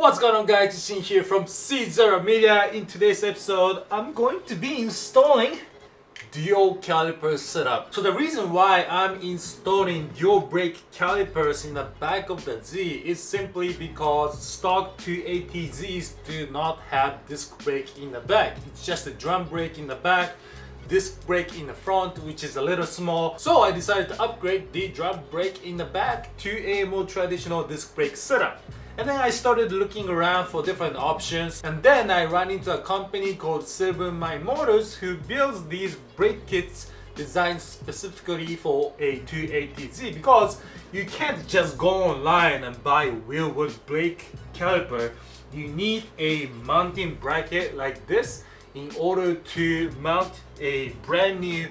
What's going on, guys? Jishin here from CZeroMedia. In today's episode, I'm going to be installing dual caliper setup. So the reason why I'm installing dual brake calipers in the back of the Z is simply because stock 280Zs do not have disc brake in the back. It's just a drum brake in the back, disc brake in the front, which is a little small. So I decided to upgrade the drum brake in the back to a more traditional disc brake setup. And then I started looking around for different options, and then I ran into a company called Silvermine Motors who builds these brake kits designed specifically for a 280Z, because you can't just go online and buy Wilwood brake caliper. You need a mounting bracket like this in order to mount a brand new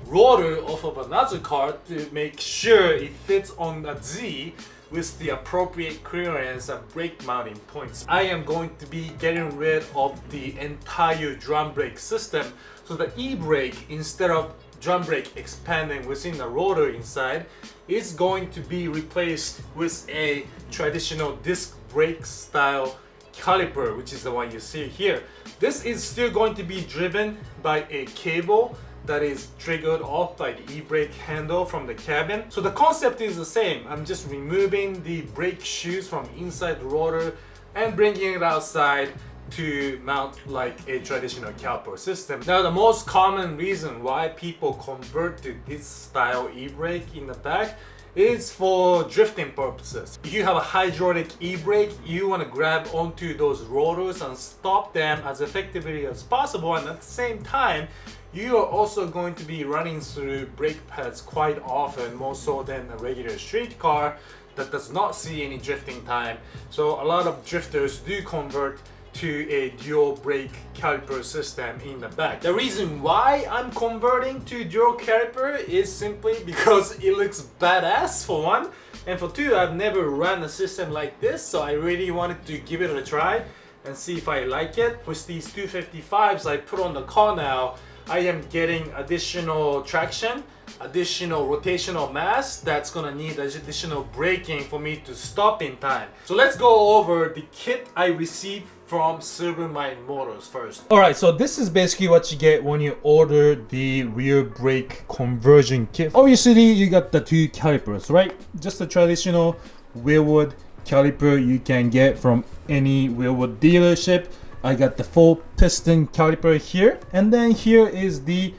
rotor off of another car to make sure it fits on a Z with the appropriate clearance and brake mounting points. I am going to be getting rid of the entire drum brake system, so the e-brake, instead of drum brake expanding within the rotor inside, is going to be replaced with a traditional disc brake style caliper, which is the one you see here. This is still going to be driven by a cable that is triggered off by the e-brake handle from the cabin. So the concept is the same. I'm just removing the brake shoes from inside the rotor and bringing it outside to mount like a traditional caliper system. Now, the most common reason why people convert to this style e-brake in the back is for drifting purposes. If you have a hydraulic e-brake, you want to grab onto those rotors and stop them as effectively as possible, and at the same time you are also going to be running through brake pads quite often, more so than a regular street car that does not see any drifting time. So a lot of drifters do convert to a dual brake caliper system in the back. The reason why I'm converting to dual caliper is simply because it looks badass, for one, and for two, I've never run a system like this, so I really wanted to give it a try and see if I like it. With these 255s I put on the car now, I am getting additional traction, additional rotational mass that's gonna need additional braking for me to stop in time. So let's go over the kit I received from Silvermine Motors first. Alright, so this is basically what you get when you order the rear brake conversion kit. Obviously, you got the two calipers, right? Just a traditional Wilwood caliper you can get from any Wilwood dealership. I got the 4-piston caliper here, and then here is the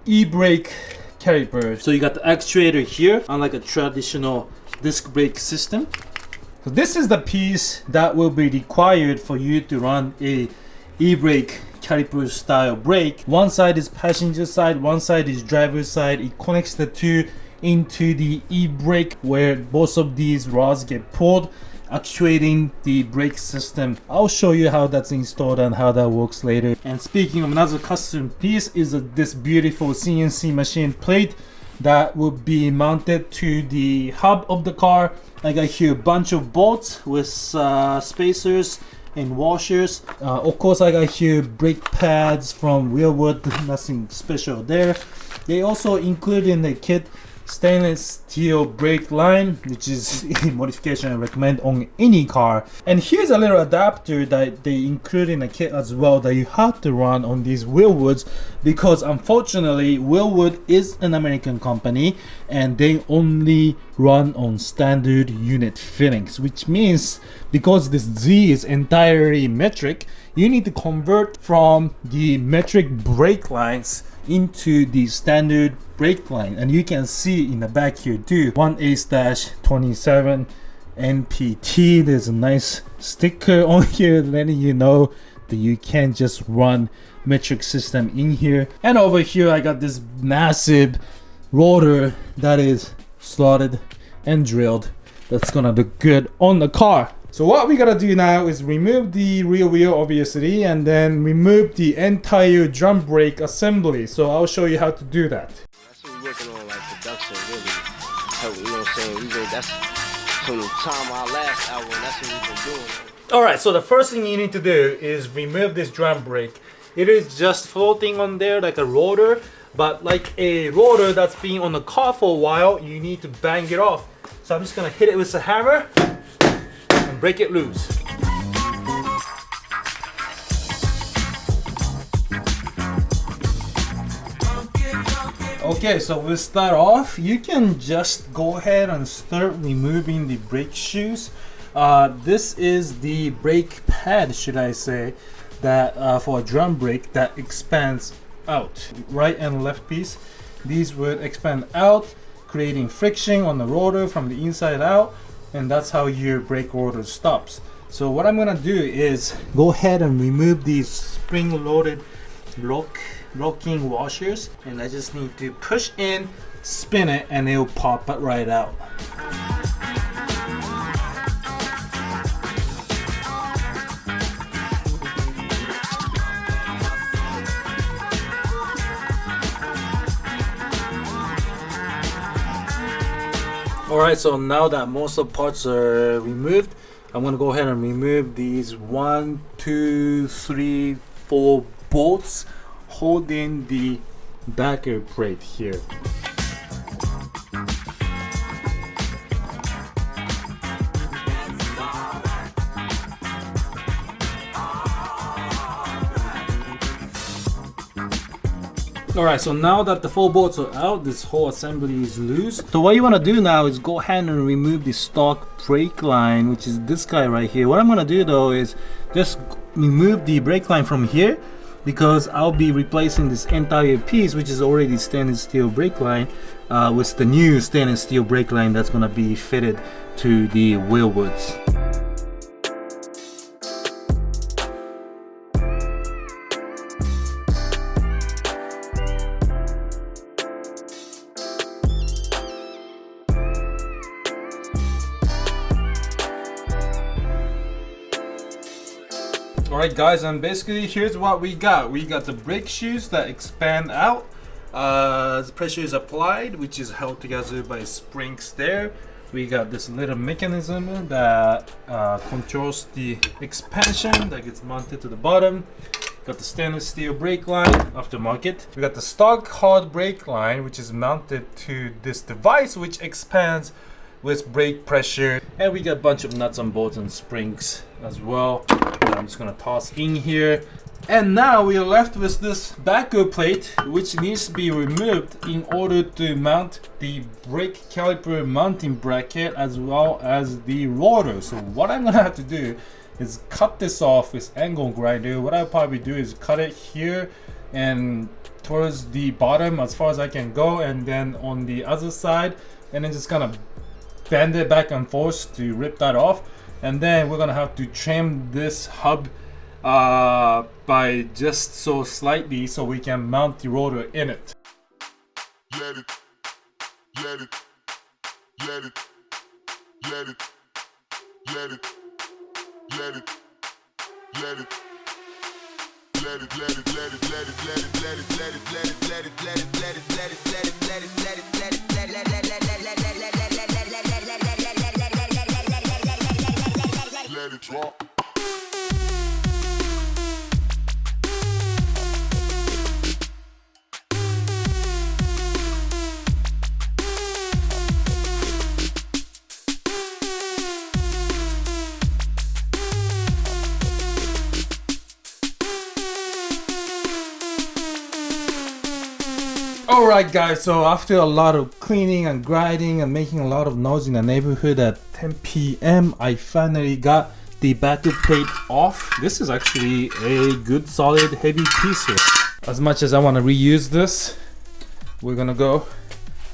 e-brake caliper. So you got the actuator here, unlike a traditional disc brake system. So this is the piece that will be required for you to run a e-brake caliper style brake. One side is passenger side, one side is driver side. It connects the two into the e-brake, where both of these rods get pulled, actuating the brake system. I'll show you how that's installed and how that works later. And speaking of another custom piece is this beautiful CNC machine plate that will be mounted to the hub of the car. I got here a bunch of bolts with spacers and washers. Of course, I got here brake pads from Wilwood, nothing special there. They also include in the kit stainless steel brake line, which is a modification I recommend on any car. And here's a little adapter that they include in the kit as well that you have to run on these Wilwoods, because unfortunately Wilwood is an American company and they only run on standard unit fittings, which means because this Z is entirely metric, you need to convert from the metric brake lines into the standard brake line. And you can see in the back here too, 1A-27 NPT. There's a nice sticker on here letting you know that you can't just run metric system in here. And over here I got this massive rotor that is slotted and drilled. That's gonna look good on the car. So what we gotta do now is remove the rear wheel, obviously, and then remove the entire drum brake assembly. So I'll show you how to do that. That's what we're working on, like production, really. So, you know what I'm saying? That's from the time our last album, that's what we've been doing. Alright, so the first thing you need to do is remove this drum brake. It is just floating on there like a rotor, but like a rotor that's been on the car for a while, you need to bang it off. So I'm just gonna hit it with a hammer and break it loose. Okay, so we'll start off. You can just go ahead and start removing the brake shoes. This is the brake pad, should I say, that for a drum brake that expands out. Right and left piece, these would expand out, creating friction on the rotor from the inside out, and that's how your brake rotor stops. So what I'm gonna do is go ahead and remove these spring-loaded locking washers, and I just need to push in, spin it, and it'll pop it right out. Alright, so now that most of the parts are removed, I'm gonna go ahead and remove these 1, 2, 3, 4 bolts holding the backer plate here. Alright, so now that the 4 bolts are out, this whole assembly is loose. So what you want to do now is go ahead and remove the stock brake line, which is this guy right here. What I'm going to do though is just remove the brake line from here, because I'll be replacing this entire piece, which is already stainless steel brake line, with the new stainless steel brake line that's going to be fitted to the Wilwoods. Alright guys, and basically here's what we got. We got the brake shoes that expand out. The pressure is applied, which is held together by springs there. We got this little mechanism that controls the expansion that gets mounted to the bottom. Got the stainless steel brake line, aftermarket. We got the stock hard brake line, which is mounted to this device, which expands with brake pressure. And we got a bunch of nuts and bolts and springs as well. I'm just gonna toss in here. And now we are left with this backer plate, which needs to be removed in order to mount the brake caliper mounting bracket as well as the rotor. So what I'm gonna have to do is cut this off with angle grinder. What I'll probably do is cut it here and towards the bottom as far as I can go, and then on the other side, and then just kind of bend it back and forth to rip that off. And then we're gonna have to trim this hub by just so slightly so we can mount the rotor in it. Let it, let it, let it, let it, let it, let it, let it. Let it, let it, let it, let it, let it, let it, let it, let it, let it, let it, let it, let it, let it, let it, let it, let it, let it, let it drop. Alright guys, so after a lot of cleaning and grinding and making a lot of noise in the neighborhood at 10 p.m. I finally got the backer plate off. This is actually a good solid heavy piece here. As much as I want to reuse this, we're gonna go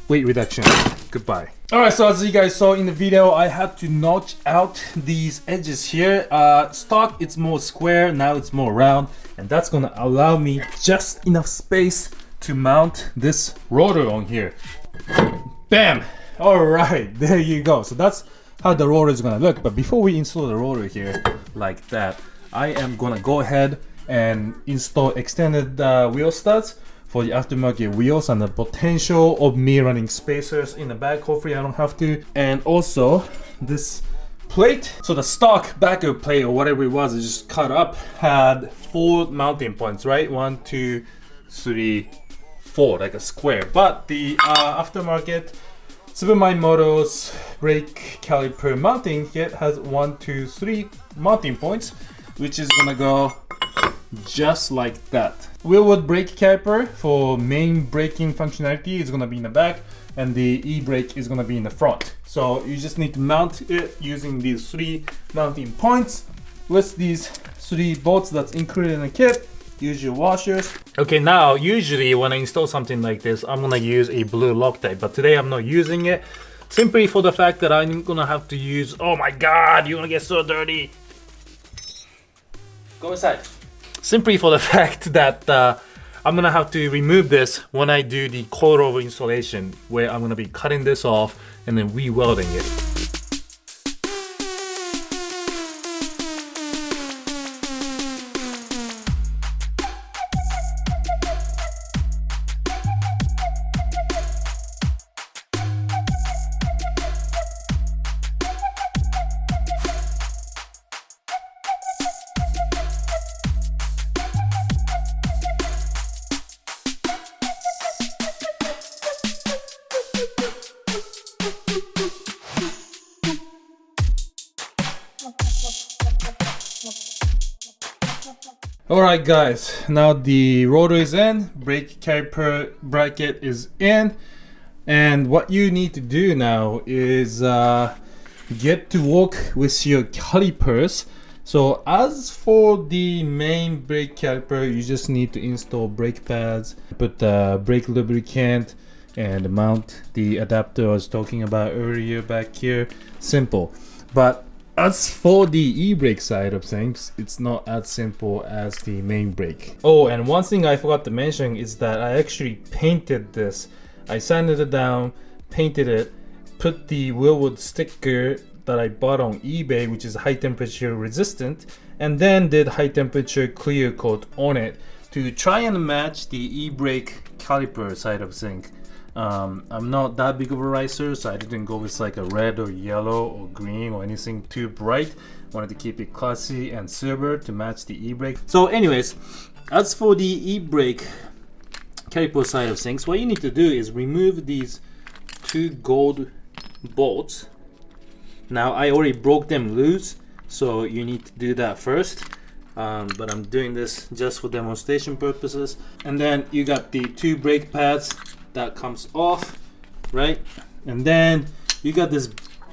weight reduction. Goodbye. Alright, so as you guys saw in the video, I had to notch out these edges here. Stock it's more square, now it's more round, and that's gonna allow me just enough space to mount this rotor on here. Bam! Alright, there you go. So that's how the rotor is gonna look. But before we install the rotor here like that, I am gonna go ahead and install extended wheel studs for the aftermarket wheels, and the potential of me running spacers in the back. Hopefully I don't have to. And also this plate, so the stock backer plate or whatever it was, it just cut up, had 4 mounting points, right? 1, 2, 3, 4, like a square. But the aftermarket silvermine models brake caliper mounting kit has 1, 2, 3 mounting points, which is gonna go just like that. Wilwood brake caliper for main braking functionality is gonna be in the back, and the e-brake is gonna be in the front. So you just need to mount it using these 3 mounting points with these 3 bolts that's included in the kit. Use your washers. Okay, now usually when I install something like this, I'm gonna use a blue Loctite, but today I'm not using it simply for the fact that I'm gonna have to use. Oh my god, you're gonna get so dirty. Go inside. Simply for the fact that I'm gonna have to remove this when I do the coilover installation, where I'm gonna be cutting this off and then re-welding it. Alright guys, now the rotor is in, brake caliper bracket is in, and what you need to do now is get to work with your calipers. So as for the main brake caliper, you just need to install brake pads, put the brake lubricant, and mount the adapter I was talking about earlier back here. Simple. But as for the e-brake side of things, it's not as simple as the main brake. Oh, and one thing I forgot to mention is that I actually painted this. I sanded it down, painted it, put the Wilwood sticker that I bought on eBay, which is high temperature resistant, and then did high temperature clear coat on it to try and match the e-brake caliper side of things. I'm not that big of a racer, so I didn't go with like a red or yellow or green or anything too bright. Wanted to keep it classy and silver to match the e-brake. So anyways, as for the e-brake caliper side of things, what you need to do is remove these 2 gold bolts. Now I already broke them loose, so you need to do that first. But I'm doing this just for demonstration purposes. And then you got the 2 brake pads that comes off, right? And then you got this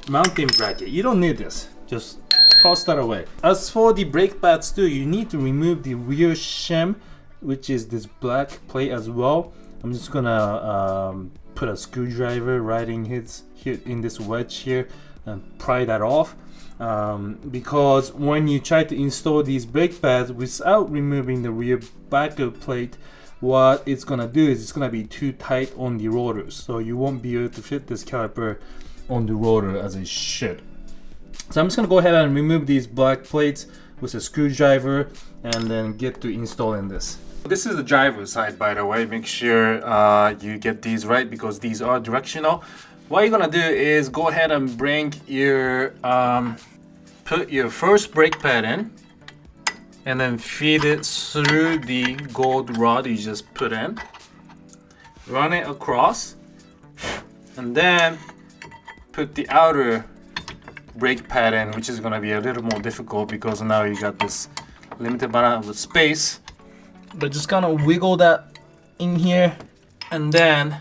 mounting bracket. You don't need this, just toss that away. As for the brake pads too, you need to remove the rear shim, which is this black plate as well. I'm just gonna put a screwdriver right in here in this wedge here and pry that off, because when you try to install these brake pads without removing the rear backer plate, what it's gonna do is it's gonna be too tight on the rotors, so you won't be able to fit this caliper on the rotor as it should. So I'm just gonna go ahead and remove these black plates with a screwdriver and then get to installing this. This is the driver's side, by the way. Make sure you get these right because these are directional. What you're gonna do is go ahead and bring your put your first brake pad in, and then feed it through the gold rod you just put in. Run it across, and then put the outer brake pad in, which is gonna be a little more difficult because now you got this limited amount of space. But just kind of wiggle that in here, and then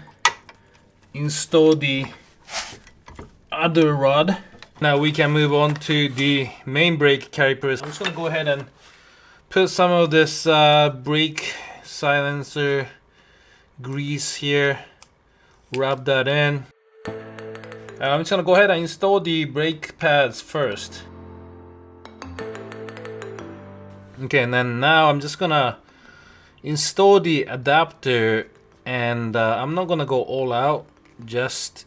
install the other rod. Now we can move on to the main brake calipers. I'm just gonna go ahead and put some of this brake silencer grease here, rub that in. I'm just gonna go ahead and install the brake pads first. Okay, and then now I'm just gonna install the adapter, and I'm not gonna go all out, just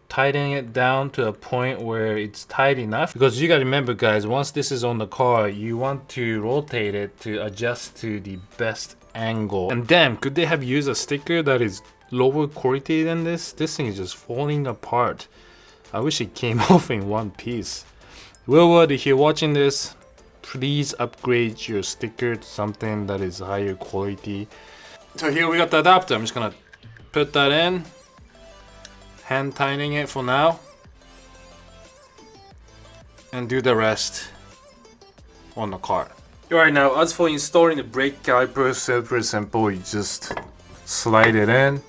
tightening it down to a point where it's tight enough, because you gotta remember guys, once this is on the car, you want to rotate it to adjust to the best angle. And damn, could they have used a sticker that is lower quality than this? This thing is just falling apart. I wish it came off in one piece. Wilwood, if you're watching this, please upgrade your sticker to something that is higher quality. So here we got the adapter. I'm just gonna put that in, hand tightening it for now, and do the rest on the car. Alright, now as for installing the brake caliper, super simple. You just slide it in,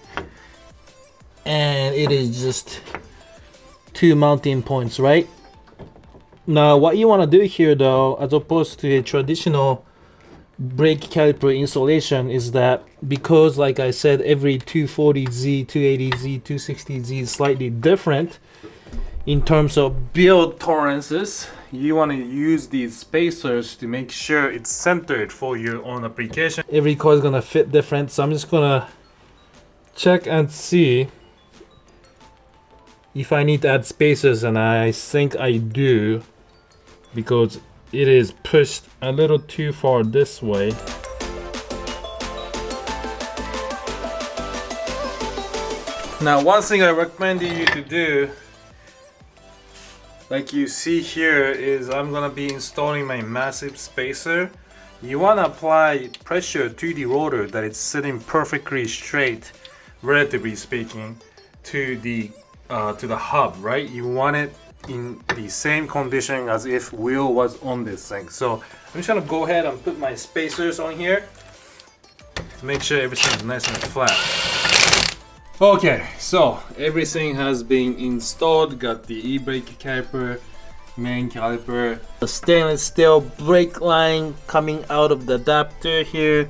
and it is just 2 mounting points, right? Now what you want to do here though, as opposed to a traditional brake caliper installation, is that because like I said, every 240Z, 280Z, 260Z is slightly different in terms of build tolerances, you want to use these spacers to make sure it's centered for your own application. Every car is gonna fit different, so I'm just gonna check and see if I need to add spacers, and I think I do, because it is pushed a little too far this way. Now one thing I recommend you to do, like you see here, is I'm gonna be installing my massive spacer. You wanna apply pressure to the rotor that it's sitting perfectly straight, relatively speaking, to the hub, right? You want it in the same condition as if wheel was on this thing. So I'm just gonna go ahead and put my spacers on here to make sure everything's nice and flat. Okay, so everything has been installed. Got the ebrake caliper, main caliper, the stainless steel brake line coming out of the adapter here,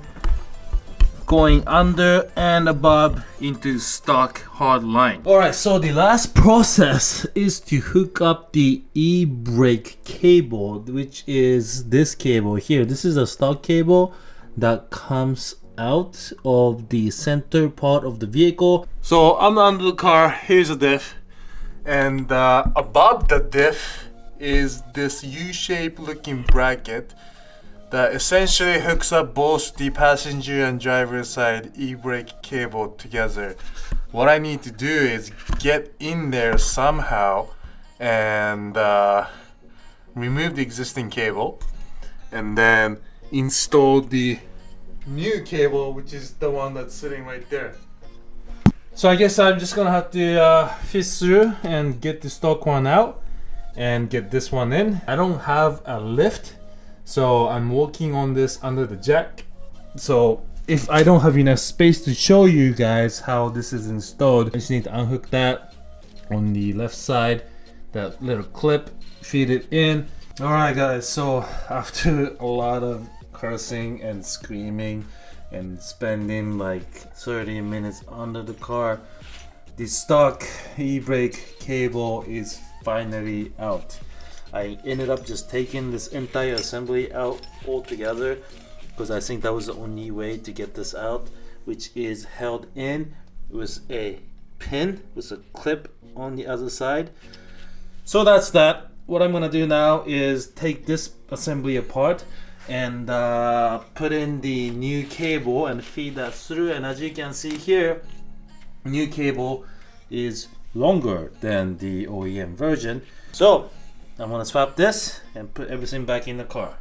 going under and above into stock hard line. Alright, so the last process is to hook up the ebrake cable, which is this cable here. This is a stock cable that comes out of the center part of the vehicle. So I'm under the car, here's the diff, and above the diff is this U-shaped looking bracket that essentially hooks up both the passenger and driver side e-brake cable together. What I need to do is get in there somehow and remove the existing cable, and then install the new cable, which is the one that's sitting right there. So I guess I'm just gonna have to fish through and get the stock one out and get this one in. I don't have a lift, so I'm working on this under the jack. So if I don't have enough space to show you guys how this is installed, I just need to unhook that on the left side, that little clip, feed it in. Alright guys, so after a lot of cursing and screaming and spending like 30 minutes under the car, the stock e-brake cable is finally out. I ended up just taking this entire assembly out altogether because I think that was the only way to get this out, which is held in with a pin with a clip on the other side. So that's that. What I'm gonna do now is take this assembly apart and put in the new cable and feed that through, and as you can see here, new cable is longer than the OEM version. So I'm gonna swap this and put everything back in the car.